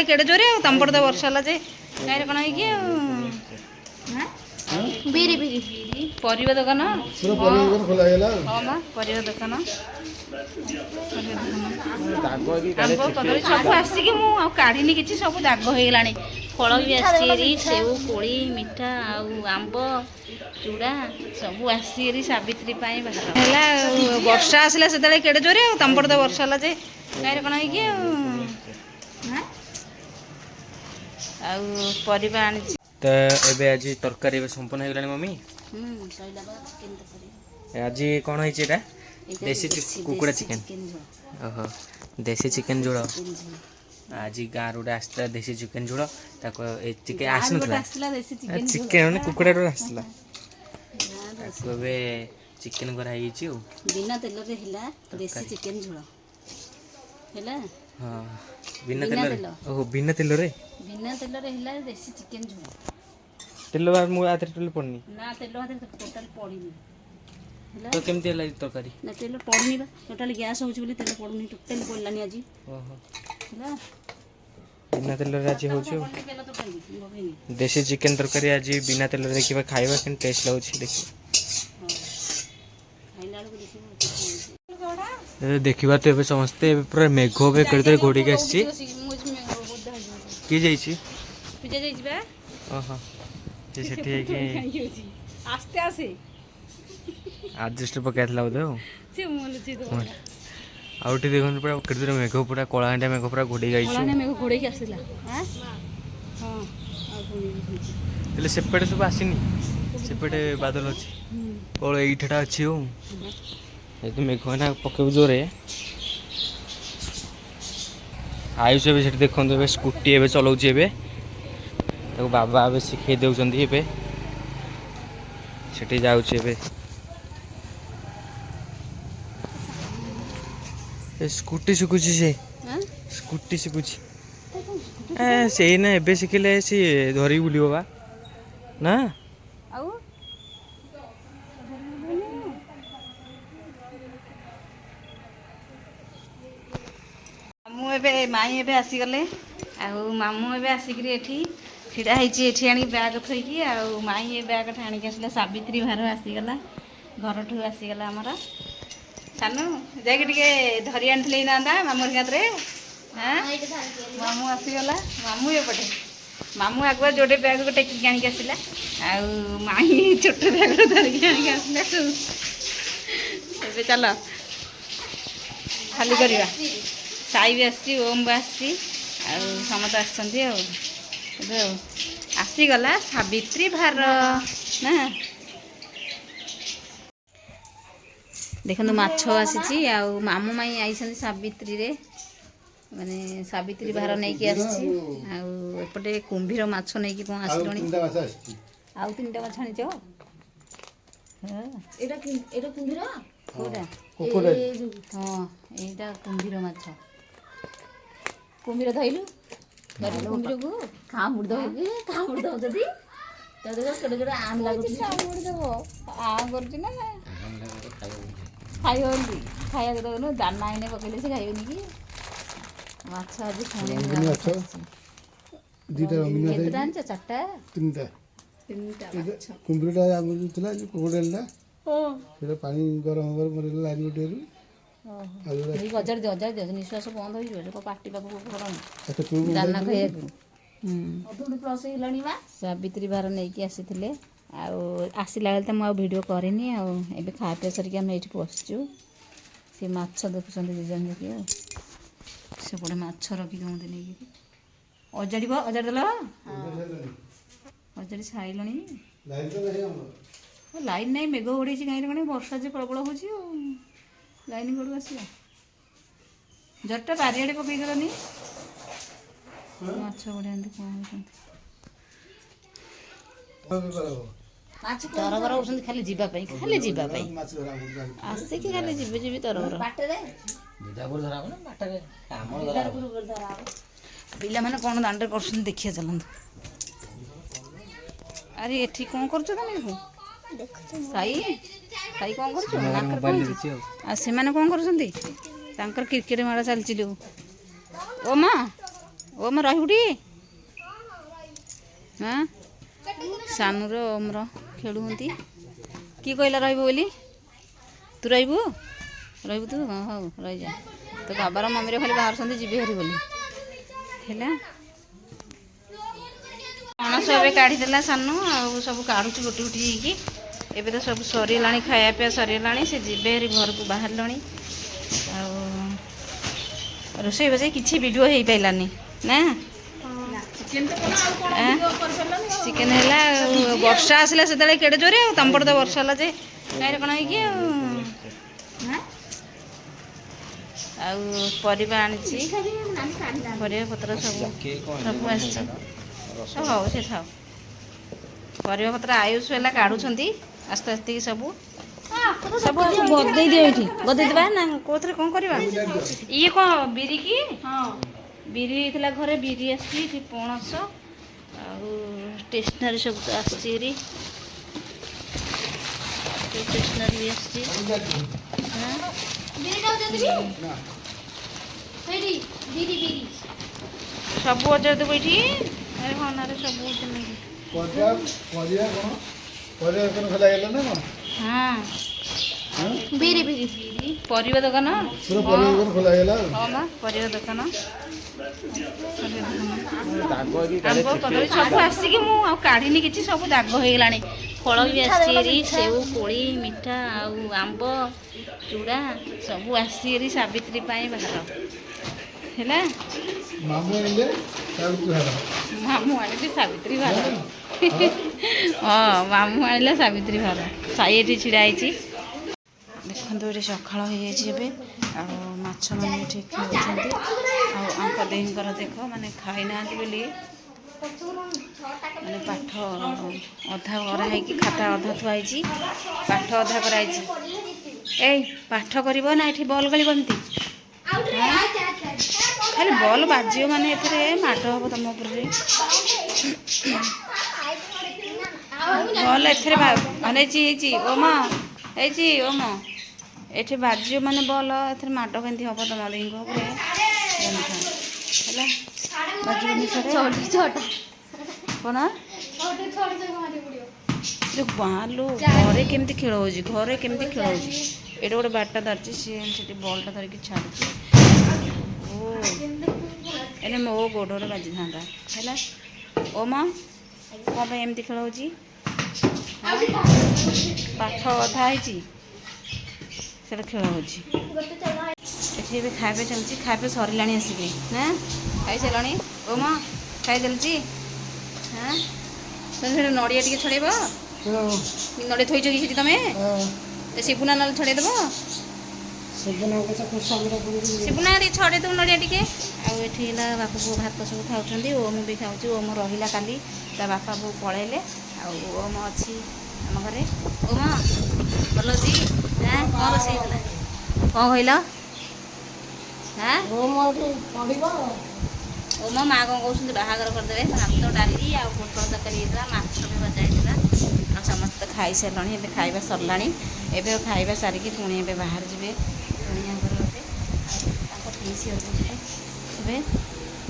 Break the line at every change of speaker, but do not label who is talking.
केड़े जोरे तमपड़ तो वर्षा ला जे गाय कौन है कि बीरी बीरी परिवा दुकान हाँ माँ परिवा दुकान आंब कदली सब आसिक मुझे काढ़ी कि सब दाग हो गलानी फल भी आसी सेव कोली मिठा आंब चूड़ा सब आसी सावित्री बाहर है वर्षा आसला से केड़े जोरे तमपड़ तो वर्षा ला जे गाय कौन है कि परिवा आनी
तो एबे आज तरकारी संपन्न हो गलानी मम्मी आज कौन है देसी कुकुड़ा चिकेन ओहो देसी चिकेन झोल आज गाँव रोड आसला देसी चिकेन झोल चिकेन आसला चिकेन मैंने कुकुड़ा रोड आसला चिकेन कराई
बिना तेल रे हिला देसी चिकेन झोल हैला
हाँ बिना तेल ओहो बिना तेल रे
हिला देसी चिकेन झोल
तेल बार मु आते तेल पड़नी
ना तेल आते टोटल पड़ीनी
तो केमती है तरकारी
ना तेल पड़नी बा टोटल गैस होची बोली तेल पड़नी टोटल पड़लानी आज
ओहो
हैला
बिना तेल रे आज होची देसी चिकेन तरकारी आज बिना तेल रे देखिबा खाइबा केन टेस्ट लागुची देखि देखिबा तो समस्ते पूरा मेघ बे करते घोड़ी के आसी की जाईची
पूजा जाईची बा
ओहो जे सेठी है कि
आस्ते आसे
एडजस्ट पकाइला बोधे
से मोलची तो
आउटी देखन पूरा करते मेघ पूरा कलाहांडा मेघ पूरा घोड़ी गाईची
कलाहांडा मेघ घोड़ी के आसीला हां हां
तले सेपटे सब आसीनी सेपटे बादल अछि कोळ एठटा अछि हो ए तो मेघ ना पकेउ जोरे आयुष भी सेठी देखन देबे स्कूटी एबे चलाउची एबे तो बाबा एबे सिखे देउचंदी एबे सेठी जाउची एबे ए स्कूटी सिखुची से स्कूटी सिखुची ए से ना एबे सिखले से धरी बुलिबो बा ना
आउ मामू एबे माई एबे आसी गले मामू एबे आसिकरी एठी छिड़ा होती आनी बैग थोकी माई ये बैग आनिक आसला सावित्री भार आसीगला घर ठू आसीगला आमर सानू जाके धरी आनी ना मामू हाथ हाँ मामू आसीगला मामू एपटे मामू आगुआ जोड़े बैग को टेक आनिक आसला माई छोट बैग धरिक आनिक आसला चल खाली करवा साई भी आसी ओम भी आसी समस्त आसीगला सावित्री भार ना देखो माछ आसी मामू माई आई सावित्री रे माने सावित्री भार नहीं कि आसपटे कुंभीर माछ नहीं कि कौन आस आउ तीन टा माछ आनी हाँ यहाँ कुंभीर माछ कुंभीर धइलु कुंभीर को कामुड़ दब जदि तो आम लगुच आम कर खाइबा दौन दाना इने पकड़े से खाइबे कि माछ आज पुणी चार्टा
पानी गरम लाइन गोटे
हजार दियो निश्वास बंद हो पार्टी पाक दाना खाइबा सावित्री भार नहीं कि आसी आसला बेले तो मुझे भिड करनी आबे खा पी सरिक आम ये बसचु सी माछ देखुं दिजन देखिए सेपटे माछ रखी दे नहीं अजाड़ अजाड़ अजाड़ी छाड़ लाइन नहीं मेघ घोड़े कहीं वर्षा जो प्रबल हो लाइन कौटू आस जरटा बारियाड़े पकईगलानी माछ बढ़िया कौन तरबर हो खाली जीवाई खाली जीवाई आसिक खाली जीवे जीवी तरबर पिला मैंने कौन दांड कर देखिए चलते अरे एठी कौन कर साई साई कौन कर से कौन कर क्रिकेट माड़ चलती ओ माँ ଓମ ରହିବୁଟି ହଁ ସାନୁର ଓମର ଖେଳୁଛନ୍ତି କିଏ କହିଲା ରହିବୁ ବୋଲି ତୁ ରହିବୁ ରହିବୁ ତୁ ହଁ ହଉ ରହିଯା ତ ବାବାର ମମିର ଖାଲି ବାହାରୁଛନ୍ତି ଯିବେ ହେରି ବୋଲି ହେଲା ପଣସ ଏବେ କାଢ଼ିଦେଲା ସାନୁ ଆଉ ସବୁ କାଢ଼ୁଛି ଗୋଟି ଗୋଟି ହେଇକି ଏବେ ତ ସବୁ ସରିଗଲାଣି ଖାଇବା ପିଇବା ସରିଗଲାଣି ସେ ଯିବେ ହେରି ଘରକୁ ବାହାରିଲଣି ଆଉ ରୋଷେଇ ବସେଇ କିଛି ଭିଡ଼ିଓ ହେଇପାରିଲାନି ନା ଚିକେନ୍ ହେଲା ଆଉ ବର୍ଷା ଆସିଲା ସେତେବେଳେ କେଡ଼େ ଜୋରେ ଆଉ ତମ ପଟେ ତ ବର୍ଷା ହେଲା ଯେ ଗାଈରେ କ'ଣ ହେଇକି ଆଉ ପରିବା ଆଣିଛି ପରିବା ପତ୍ର ସବୁ ସବୁ ଆସିଛି ହଉ ସେ ଥାଉ ପରିବା ପତ୍ର ଆୟୁଷ ହେଲା କାଢ଼ୁଛନ୍ତି ଆସ୍ତେ ଆସ୍ତେ ସବୁ ସବୁ ଗଦେଇ ଦିଅ ଏଇଠି ଗଦେଇ ଦେବା ନା କେଉଁଥିରେ କ'ଣ କରିବା ଇଏ କ'ଣ ବିରି କି ହଁ ବିରି ହେଇଥିଲା ଘରେ ବିରି ଆସିଛି ଏଠି ପଣସ ଆଉ ଷ୍ଟେସନାରୀ ସବୁ ତ ଆସିଛି ଏରି ଷ୍ଟେସନାରୀ ବି ଆସିଛି ସବୁ ଅଜାର ଦେବୁ ଏଇଠି ଆରେ ହଁ ନାରେ ସବୁ ହଁ ବିରି ବିରି ପରିବା ଦୋକାନ ହଁ ବା ପରିବା ଦୋକାନ ଆମ୍ବ କଦଳୀ ସବୁ ଆସିକି ମୁଁ ଆଉ କାଢ଼ିନି କିଛି ସବୁ ଦାଗ ହେଇଗଲାଣି ଫଳ ବି ଆସିଛି ଏରି ସେଉ କୋଳି ମିଠା ଆଉ ଆମ୍ବ ଚୁଡ଼ା ସବୁ ଆସିଛି ଏରି ସାବିତ୍ରୀ ପାଇଁ ବାହାର ହେଲା ମାମୁଁ ଆଣିଲେ ସାବିତ୍ରୀ ଭାର ହଁ ମାମୁଁ ଆଣିଲେ ସାବିତ୍ରୀ ଭାର ସାଇ ଏଠି ଛିଡ଼ା ହେଇଛି ଦେଖନ୍ତୁ ଏଠି ସକାଳ ହେଇଯାଇଛି ଏବେ ଆଉ ମାଛ ମାନେ ଏଠି ଖେଳୁଛନ୍ତି ଆଉ ଆଙ୍କ ଦେହଙ୍କର ଦେଖ ମାନେ ଖାଇନାହାନ୍ତି ବୋଲି ମାନେ ପାଠ ଅଧା କରାହେଇକି ଖାତା ଅଧା ଥୁଆ ହେଇଛି ପାଠ ଅଧା କରାହେଇଛି ଏଇ ପାଠ କରିବ ନା ଏଠି ବଲ୍ ଖେଳିବ ଏମିତି ଖାଲି ବଲ୍ ବାଜିବ ମାନେ ଏଥିରେ ମାଡ଼ ହେବ ତମ ଉପରେ ବଲ୍ ଏଥିରେ ହେଇଛି ଓମ ହେଇଛି ଓମ ଏଠି ବାଜିବ ମାନେ ବଲ୍ ଏଥିରେ ମାଡ଼ କେମିତି ହେବ ତମ ଦେହଙ୍କ ଉପରେ ହେଲା ବାଜିବନି କ'ଣ ବାଲୋ ଘରେ କେମିତି ଖେଳ ହେଉଛି ଘରେ କେମିତି ଖେଳ ହେଉଛି ଏଇଟା ଗୋଟେ ବାରଟା ଧରିଛି ସିଏ ସେଠି ବଲ୍ଟା ଧରିକି ଛାଡ଼ୁଛି ଓ ଏନେ ମୋ ଗୋଡ଼ରେ ବାଜିଥାନ୍ତା ହେଲା ଓମ କ'ଣ ପାଇଁ ଏମିତି ଖେଳ ହେଉଛି ପାଠ ଅଧା ହେଇଛି ସେଟା ଖେଳ ହେଉଛି ଏଠି ଏବେ ଖାଇବା ଚାଲିଛି ଖାଇବା ସରିଲାଣି ଆସିକି ନା ଖାଇସାରିଲାଣି ଓମ ଖାଇ ଚାଲିଛି ହଁ ତମେ ସେଠି ନଡ଼ିଆ ଟିକେ ଛଡ଼େଇବ ନଡ଼ିଆ ଥୋଇଛ କି ସେଠି ତମେ ଶିବୁନା ନହେଲେ ଛଡ଼େଇ ଦେବ ଶିବୁନା ଟିକେ ଛଡ଼େଇ ଦେବୁ ନଡ଼ିଆ ଟିକେ ଆଉ ଏଠି ହେଲା ବାପା ବୋଉ ଭାତ ସବୁ ଖାଉଛନ୍ତି ଓମ ବି ଖାଉଛି ଓମ ରହିଲା କାଲି ତା ବାପା ବୋଉ ପଳେଇଲେ ଆଉ ଓମ ଅଛି ଆମ ଘରେ ଓମ ଭଲ ଅଛି କ'ଣ ରୋଷେଇ ହେଇଥିଲା କ'ଣ କହିଲ ମୋ ମା କ'ଣ କହୁଛନ୍ତି ବାହାଘର କରିଦେବେ ଭାତ ଡାଲି ଆଉ ପୋଟଳ ତରକାରୀ ହେଇଥିଲା ମାଛ ବି ଭଜା ହେଇଥିଲା ଆଉ ସମସ୍ତେ ତ ଖାଇସାରିଲାଣି ଏବେ ଖାଇବା ସରିଲାଣି ଏବେ ଖାଇବା ସାରିକି ପୁଣି ଏବେ ବାହାରେ ଯିବେ ପୁଣି ଘର ଏବେ ତାଙ୍କ ପିଇସି ଘରକୁ ଯିବେ